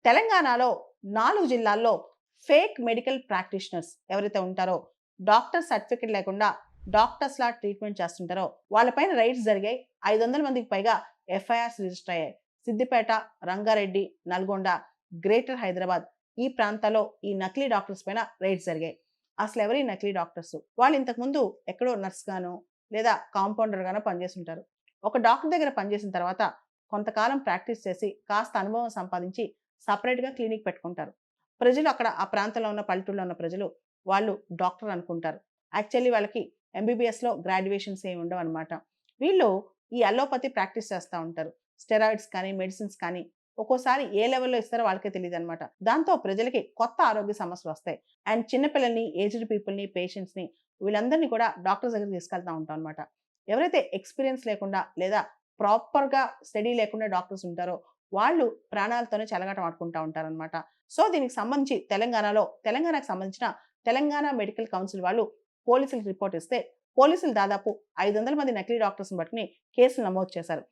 తెలంగాణలో 4 జిల్లాల్లో fake medical practitioners ఎవరైతే ఉంటారో, డాక్టర్ సర్టిఫికేట్ లేకుండా డాక్టర్స్‌లా ట్రీట్మెంట్ చేస్తుంటారో, వాళ్ళపైన రైడ్స్ జరిగాయి. 500 మందికి పైగా ఎఫ్ఐఆర్స్ రిజిస్టర్ అయ్యాయి. సిద్దిపేట, రంగారెడ్డి, నల్గొండ, గ్రేటర్ హైదరాబాద్ ఈ ప్రాంతాల్లో ఈ నకిలీ డాక్టర్స్ పైన రైడ్స్ జరిగాయి. అసలెవరు ఈ నకిలీ డాక్టర్స్? వాళ్ళు ఇంతకుముందు ఎక్కడో నర్స్‌గానో లేదా కాంపౌండర్‌గానో పనిచేసుంటారు. ఒక డాక్టర్ దగ్గర పనిచేసిన తర్వాత కొంతకాలం ప్రాక్టీస్ చేసి కాస్త అనుభవం సంపాదించి సెపరేట్‌గా క్లినిక్ పెట్టుకుంటారు. ప్రజలు అక్కడ ఆ ప్రాంతంలో ఉన్న పల్లెటూరులో ఉన్న ప్రజలు వాళ్ళు డాక్టర్ అనుకుంటారు. యాక్చువల్లీ వాళ్ళకి ఎంబీబీఎస్‌లో గ్రాడ్యుయేషన్స్ ఏమి ఉండవనమాట. వీళ్ళు ఈ అలోపతి ప్రాక్టీస్ చేస్తా ఉంటారు. స్టెరాయిడ్స్ కానీ, మెడిసిన్స్ కానీ ఒక్కోసారి ఏ లెవెల్‌లో ఇస్తారో వాళ్ళకే తెలీదనమాట. దాంతో ప్రజలకి కొత్త ఆరోగ్య సమస్యలొస్తాయి. అండ్ చిన్న పిల్లల్ని, ఏజ్డ్ పీపుల్‌ని, పేషెంట్స్‌ని వీళ్ళందరినీ కూడా డాక్టర్స్ దగ్గరికి తీసుకెళ్తా ఉంటాం అనమాట. ఎవరైతే ఎక్స్‌పీరియన్స్ లేకుండా లేదా ప్రాపర్‌గా స్టడీ లేకుండా డాక్టర్స్ ఉంటారో వాళ్ళు ప్రాణాలతోనే చెలగాటం ఆడుకుంటా ఉంటారనమాట. సో, దీనికి సంబంధించి తెలంగాణకు సంబంధించిన తెలంగాణ మెడికల్ కౌన్సిల్ వాళ్ళు పోలీసులకి రిపోర్ట్ ఇస్తే, పోలీసులు దాదాపు 500 మంది నకిలీ డాక్టర్స్‌ని పట్టుకొని కేసులు నమోదు చేశారు.